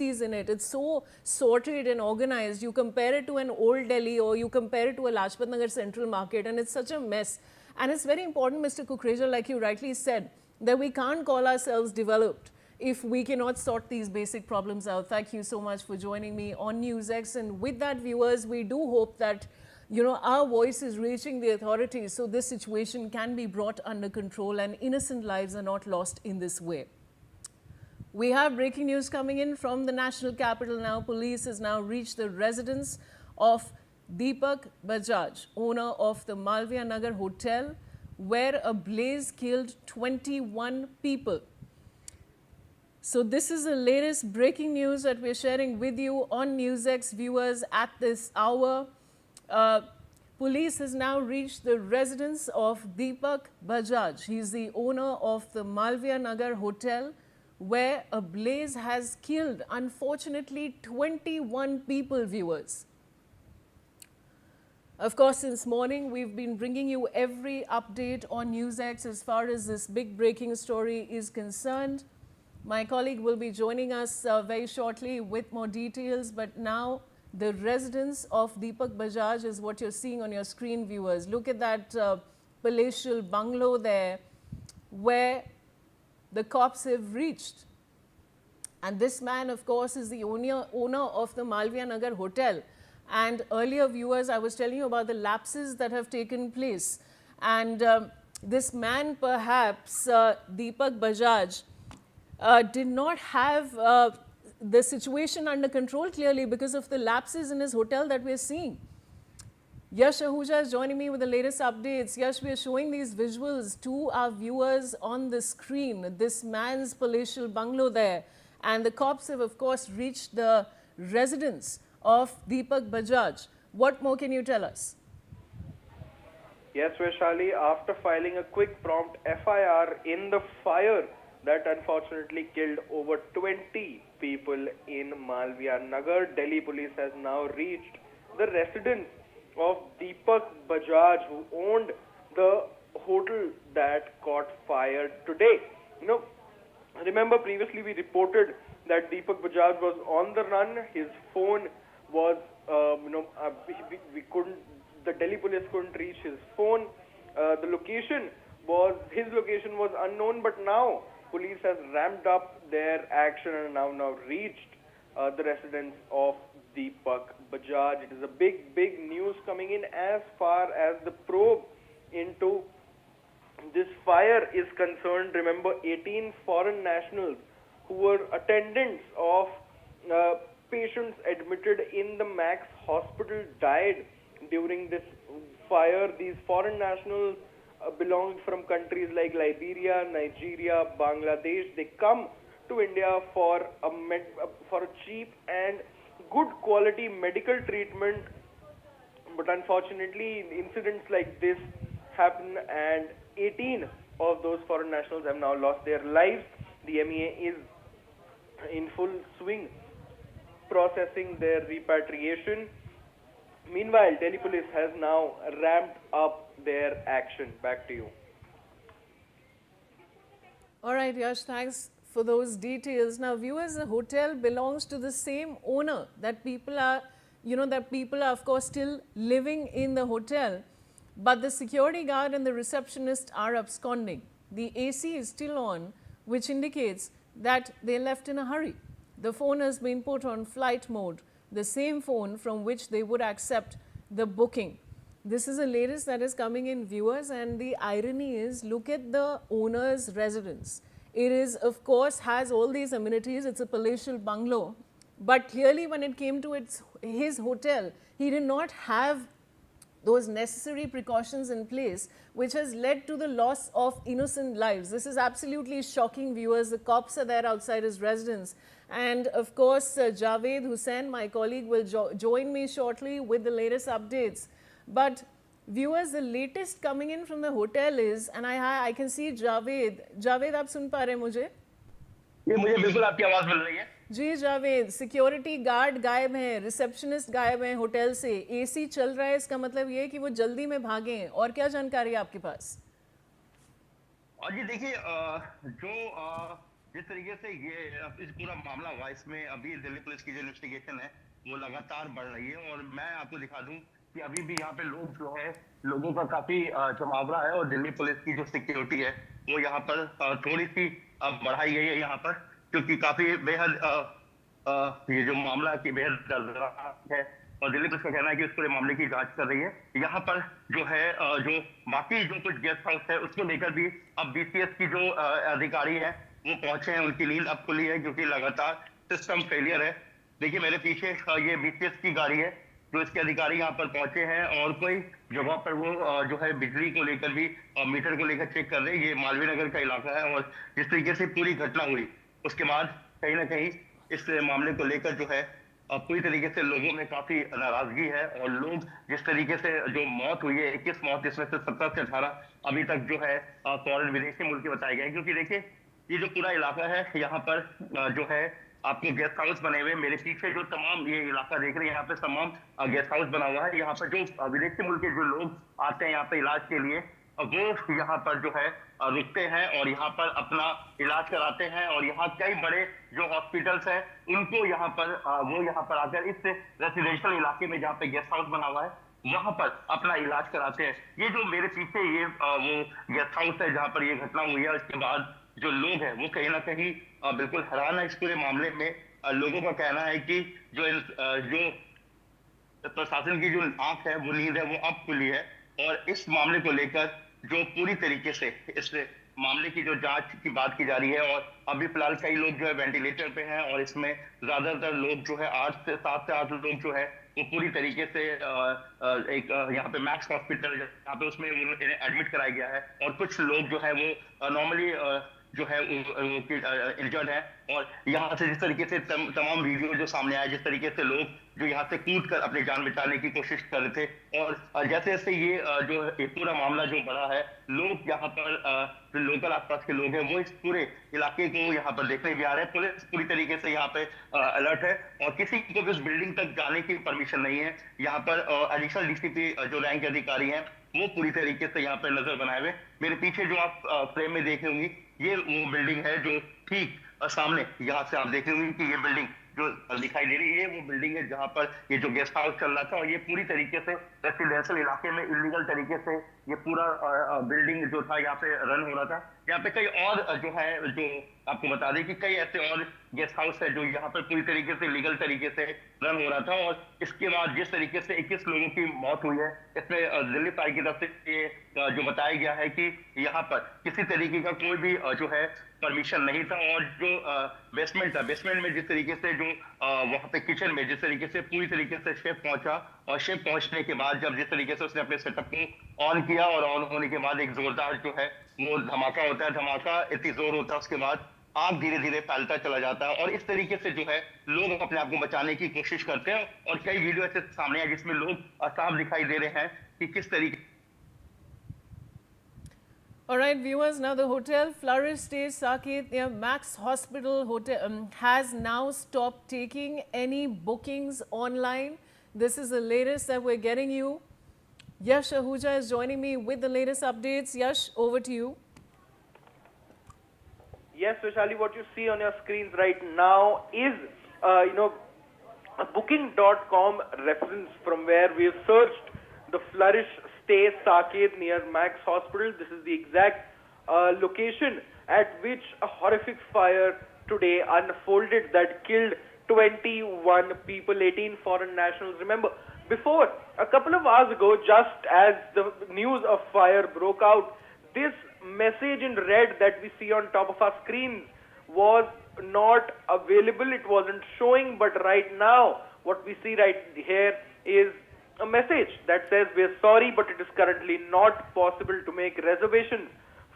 in it. It's so sorted and organized. You compare it to an old Delhi or you compare it to a Lajpat Nagar Central Market, and it's such a mess. And it's very important, Mr. Kukreja, like you rightly said, that we can't call ourselves developed if we cannot sort these basic problems out. Thank you so much for joining me on NewsX. And with that, viewers, we do hope that our voice is reaching the authorities so this situation can be brought under control and innocent lives are not lost in this way. We have breaking news coming in from the national capital now. Police has now reached the residence of Deepak Bajaj, owner of the Malviya Nagar hotel, where a blaze killed 21 people. So this is the latest breaking news that we're sharing with you on NewsX, viewers, at this hour. Police has now reached the residence of Deepak Bajaj. He's the owner of the Malviya Nagar hotel, where a blaze has killed, unfortunately, 21 people, viewers. Of course, since morning, we've been bringing you every update on NewsX as far as this big breaking story is concerned. My colleague will be joining us very shortly with more details, but now the residence of Deepak Bajaj is what you're seeing on your screen, viewers. Look at that palatial bungalow there where the cops have reached. And this man, of course, is the owner of the Malviya Nagar hotel. And earlier, viewers, I was telling you about the lapses that have taken place. And this man, perhaps, Deepak Bajaj, did not have the situation under control clearly because of the lapses in his hotel that we're seeing. Yash Ahuja is joining me with the latest updates. Yash, we are showing these visuals to our viewers on the screen. This man's palatial bungalow there. And the cops have, of course, reached the residence of Deepak Bajaj. What more can you tell us? Yes, Vaishali, after filing a quick prompt FIR in the fire that unfortunately killed over 20 people in Malviya Nagar, Delhi police has now reached the residence of Deepak Bajaj, who owned the hotel that caught fire today. Remember previously we reported that Deepak Bajaj was on the run. His phone was, the Delhi police couldn't reach his phone. His location was unknown, but now police has ramped up their action and now reached the residence of Deepak Bajaj. It is a big news coming in as far as the probe into this fire is concerned. Remember, 18 foreign nationals who were attendants of patients admitted in the Max hospital died during this fire. These foreign nationals belonged from countries like Liberia, Nigeria, Bangladesh. They come to India for a cheap and good quality medical treatment, but unfortunately incidents like this happen and 18 of those foreign nationals have now lost their lives. The MEA is in full swing processing their repatriation. Meanwhile, Delhi police has now ramped up their action. Back to you. All right, Yash, thanks for those details. Now, viewers, the hotel belongs to the same owner that people are, of course, still living in the hotel. But the security guard and the receptionist are absconding. The AC is still on, which indicates that they left in a hurry. The phone has been put on flight mode, the same phone from which they would accept the booking. This is the latest that is coming in, viewers, and the irony is, look at the owner's residence. It is, of course, has all these amenities. It's a palatial bungalow. But clearly, when it came to his hotel, he did not have those necessary precautions in place, which has led to the loss of innocent lives. This is absolutely shocking, viewers. The cops are there outside his residence. And of course, Javed Hussain, my colleague, will join me shortly with the latest updates. But viewers, the latest coming in from the hotel is, and I can see Javed. Javed, आप सुन पा रहे हैं मुझे? ये मुझे बिल्कुल आपकी आवाज मिल रही है। जी जावेद, सिक्योरिटी गार्ड गायब हैं, रिसेप्शनिस्ट गायब हैं होटल से, एसी चल रहा है, इसका मतलब ये है कि वो जल्दी में भागे हैं। और क्या जानकारी है आपके पास? और जी देखिए, जो जिस तरीके से ये इस पूरा मामला हुआ, इसमें अभी दिल्ली पुलिस की जो इन्वेस्टिगेशन है वो लगातार बढ़ रही है। और मैं आपको दिखा दूं कि अभी भी यहाँ पे लोग जो है, लोगों का काफी जमावड़ा है, और दिल्ली पुलिस की जो सिक्योरिटी है वो यहाँ पर थोड़ी सी बढ़ाई गई है यहाँ पर, क्योंकि काफी बेहद ये जो मामला की बेहद दर्दनाक है। और दिल्ली पुलिस का कहना है कि उस पूरे मामले की जांच कर रही है। यहाँ पर जो है जो बाकी जो कुछ गेस्ट हाउस है उसको लेकर भी अब बीसीएस की जो अधिकारी है वो पहुंचे हैं, उनकी नींद अब खुली है क्योंकि लगातार सिस्टम फेलियर है। देखिए मेरे पीछे ये बीसीएस की गाड़ी है, जो इसके अधिकारी यहाँ पर पहुंचे हैं, और कोई जगह पर वो जो है बिजली को लेकर भी मीटर को लेकर चेक कर रहे हैं। ये मालवीय नगर का इलाका है, और जिस तरीके से पूरी घटना हुई उसके बाद कहीं ना कहीं इस मामले को लेकर जो है पूरी तरीके से लोगों में काफी नाराजगी है। और लोग जिस तरीके से जो मौत हुई है, 21 मौत, जिसमें से 17 से 18 अभी तक जो है फॉरेन विदेशी मुल्क के बताए गए हैं। क्योंकि देखिए ये जो पूरा इलाका है यहाँ पर जो है आपके गेस्ट हाउस बने हुए, मेरे पीछे जो तमाम ये इलाका देख रहे हैं यहाँ पे तमाम गेस्ट हाउस बना हुआ है। यहाँ पर जो विदेशी मुल्क के जो लोग आते हैं यहाँ पे इलाज के लिए, वो यहाँ पर जो है रुकते हैं और यहाँ पर अपना इलाज कराते हैं। और यहाँ कई बड़े जो हॉस्पिटल्स हैं उनको यहाँ पर वो यहाँ पर आकर इस रेसिडेंशियल इलाके में जहाँ पे गेस्ट हाउस बना हुआ है वहां पर अपना इलाज कराते हैं। ये जो मेरे पीछे ये वो गेस्ट हाउस है जहाँ पर ये घटना हुई है, उसके बाद जो लोग हैं वो कहीं ना कहीं बिल्कुल हैरान है इस पूरे मामले में। लोगों का कहना है कि जो प्रशासन की जो आंख है, वो नींद है, वो अब खुली है। और इस मामले को लेकर जो पूरी तरीके से इस मामले की जो जांच की बात की जा रही है, और अभी फिलहाल कई लोग जो है वेंटिलेटर पे हैं, और इसमें ज्यादातर लोग जो है 7 से 8 लोग जो है वो पूरी तरीके से एक यहाँ पे मैक्स हॉस्पिटल यहाँ पे उसमें इन्हें एडमिट कराया गया है। और कुछ लोग जो है वो नॉर्मली जो है इंजर्ड है। और यहाँ से जिस तरीके से तमाम वीडियो जो सामने आया, जिस तरीके से लोग जो यहाँ से कूद कर अपनी जान बचाने की कोशिश कर रहे थे, और जैसे जैसे ये जो ये पूरा मामला जो बड़ा है, लोग यहाँ पर जो लोकल आसपास के लोग हैं वो इस पूरे इलाके को यहाँ पर देखने भी आ रहे हैं। पुलिस पूरी तरीके से यहाँ पे अलर्ट है, और किसी को भी उस बिल्डिंग तक जाने की परमिशन नहीं है। यहाँ पर एडिशनल डीसीपी जो रैंक अधिकारी हैं वो पूरी तरीके से यहाँ पे नजर बनाए हुए। मेरे पीछे जो आप फ्रेम में देख रहे होंगे, ये वो बिल्डिंग है जो ठीक सामने यहाँ से आप देख रहे होंगे कि ये बिल्डिंग जो दिखाई दे रही है, वो बिल्डिंग है जहाँ पर ये जो गेस्ट हाउस चल रहा था। और ये पूरी तरीके से रेसिडेंशियल इलाके में इलीगल तरीके से ये पूरा बिल्डिंग जो था यहाँ पे रन हो रहा था। यहाँ पे कई और जो है, जो आपको बता दें कि कई ऐसे और गेस्ट हाउस है जो यहाँ पर पूरी तरीके से लीगल तरीके से रन हो रहा था। और इसके बाद जिस तरीके से 21 लोगों की मौत हुई है, इसमें दिल्ली फायर की तरफ से ये जो बताया गया है कि यहाँ पर किसी तरीके का कोई भी जो है परमिशन नहीं था। और जो बेसमेंट था, बेसमेंट में जिस तरीके से जो वहां पे किचन में जिस तरीके से पूरी तरीके से शेफ पहुंचा, और शेफ पहुंचने के बाद जब जिस तरीके से उसने अपने सेटअप को ऑन किया, और ऑन होने के बाद एक जोरदार जो है वो धमाका होता है, धमाका इतनी जोर होता है, उसके बाद आग धीरे धीरे फैलता चला जाता है। और इस तरीके से जो है लोग अपने आप को बचाने की कोशिश करते हैं। और कई वीडियो ऐसे सामने आए जिसमें लोग साफ दिखाई दे रहे हैं कि किस तरीके। All right, viewers, now the hotel Flourish Stays Saket near Max Hospital Hotel has now stopped taking any bookings online. This is the latest that we're getting you. Yash Ahuja is joining me with the latest updates. Yash, over to you. Yes, Vishali, what you see on your screens right now is, a booking.com reference from where we have searched the Flourish Stay Saket near Max Hospital. This is the exact location at which a horrific fire today unfolded that killed 21 people, 18 foreign nationals. Remember, before, a couple of hours ago, just as the news of fire broke out, this message in red that we see on top of our screens was not available. It wasn't showing, but right now, what we see right here is a message that says we're sorry, but it is currently not possible to make reservations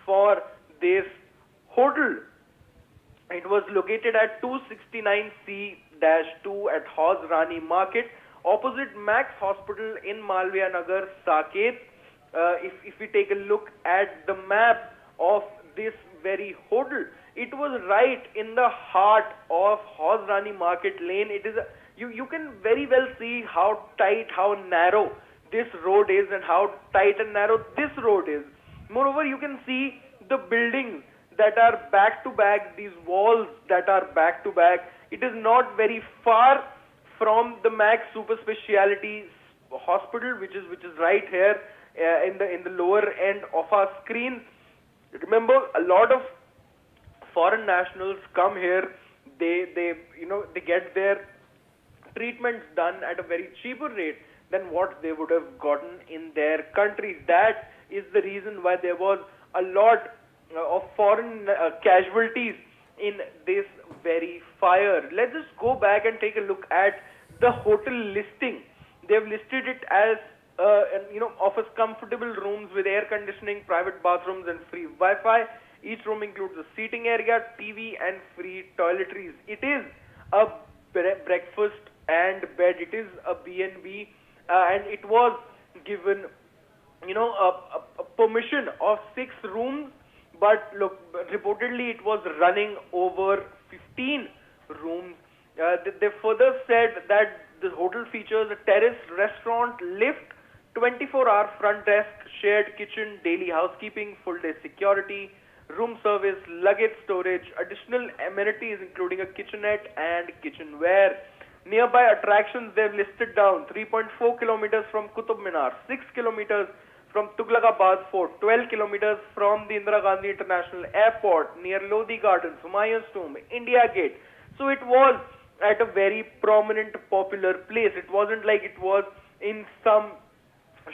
for this hotel. It was located at 269C-2 at Hauz Rani Market, opposite Max Hospital in Malviya Nagar, Saket. If we take a look at the map of this very hotel, it was right in the heart of Hauz Rani Market Lane. It is you can very well see how tight, how narrow this road is, and how tight and narrow this road is. Moreover, you can see the buildings that are back to back, these walls that are back to back. It is not very far from the Max Super Speciality Hospital, which is right here in the lower end of our screen. Remember, a lot of foreign nationals come here. They get their treatments done at a very cheaper rate than what they would have gotten in their countries. That is the reason why there was a lot of foreign casualties in this very fire. Let's just go back and take a look at the hotel listing. They've listed it as offers comfortable rooms with air conditioning, private bathrooms, and free Wi-Fi. Each room includes a seating area, TV, and free toiletries. It is a breakfast and bed. It is a B&B, and it was given, a permission of 6 rooms. But look, reportedly it was running over 15 rooms. They further said that the hotel features a terrace, restaurant, lift, 24-hour front desk, shared kitchen, daily housekeeping, full-day security, room service, luggage storage, additional amenities including a kitchenette and kitchenware. Nearby attractions they've listed down: 3.4 kilometers from Qutub Minar, 6 kilometers from Tughlaqabad Fort, 12 kilometers from the Indira Gandhi International Airport, near Lodi Gardens, Humayun's Tomb, India Gate. So it was at a very prominent, popular place. It wasn't like it was in some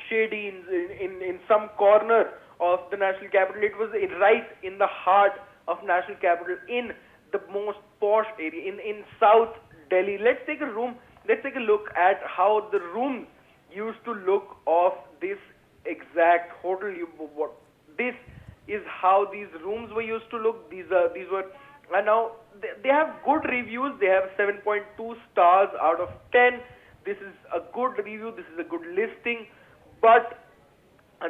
shady, in some corner of the national capital. It was right in the heart of national capital, in the most posh area, in South Delhi. Let's take a look at how the rooms used to look of this exact hotel. This is how these rooms were used to look. These were, and now they have good reviews. They have 7.2 stars out of 10. This is a good review. This is a good listing. But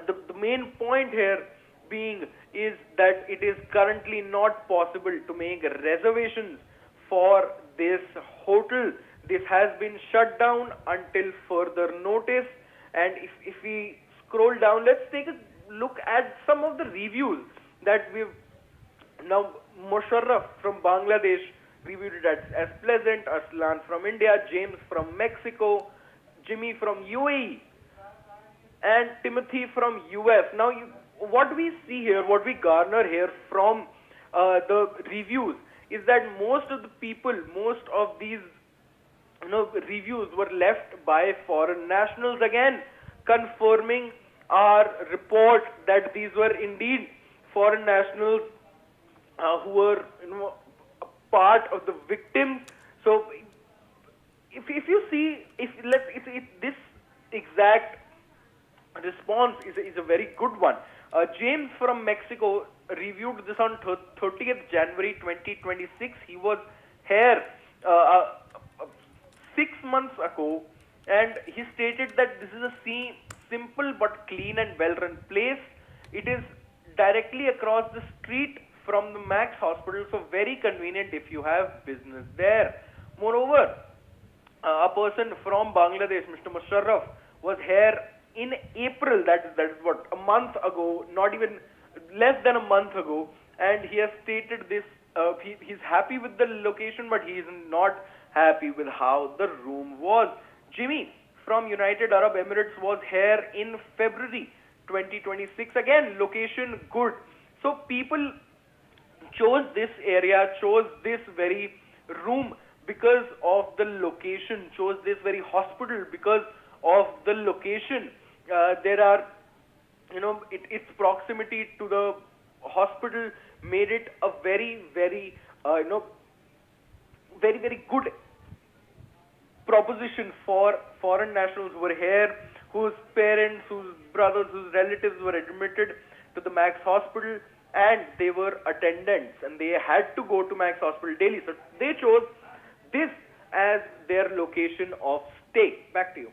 the main point here being is that it is currently not possible to make reservations for this hotel. This has been shut down until further notice. And if we scroll down, let's take a look at some of the reviews that we've now. Musharraf from Bangladesh reviewed it as pleasant, Aslan from India, James from Mexico, Jimmy from UAE, and Timothy from US. Now, what we see here, what we garner here from the reviews is that most of the people, most of these reviews were left by foreign nationals, again confirming our report that these were indeed foreign nationals who were a part of the victims. So if you see, if this exact response is a very good one. James from Mexico reviewed this on 30th January 2026. He was here 6 months ago, and he stated that this is a simple but clean and well-run place. It is directly across the street from the Max Hospital, so very convenient if you have business there. Moreover, a person from Bangladesh, Mr. Musharraf, was here in April, that is what, a month ago, not even less than a month ago, and he has stated this, he's happy with the location, but he is not happy with how the room was. Jimmy from United Arab Emirates was here in February 2026. Again, location good. So people chose this area, chose this very room because of the location, chose this very hospital because of the location. There are, its proximity to the hospital made it a very, very, very, very good proposition for foreign nationals who were here, whose parents, whose brothers, whose relatives were admitted to the Max Hospital, and they were attendants, and they had to go to Max Hospital daily. So they chose this as their location of stay. Back to you.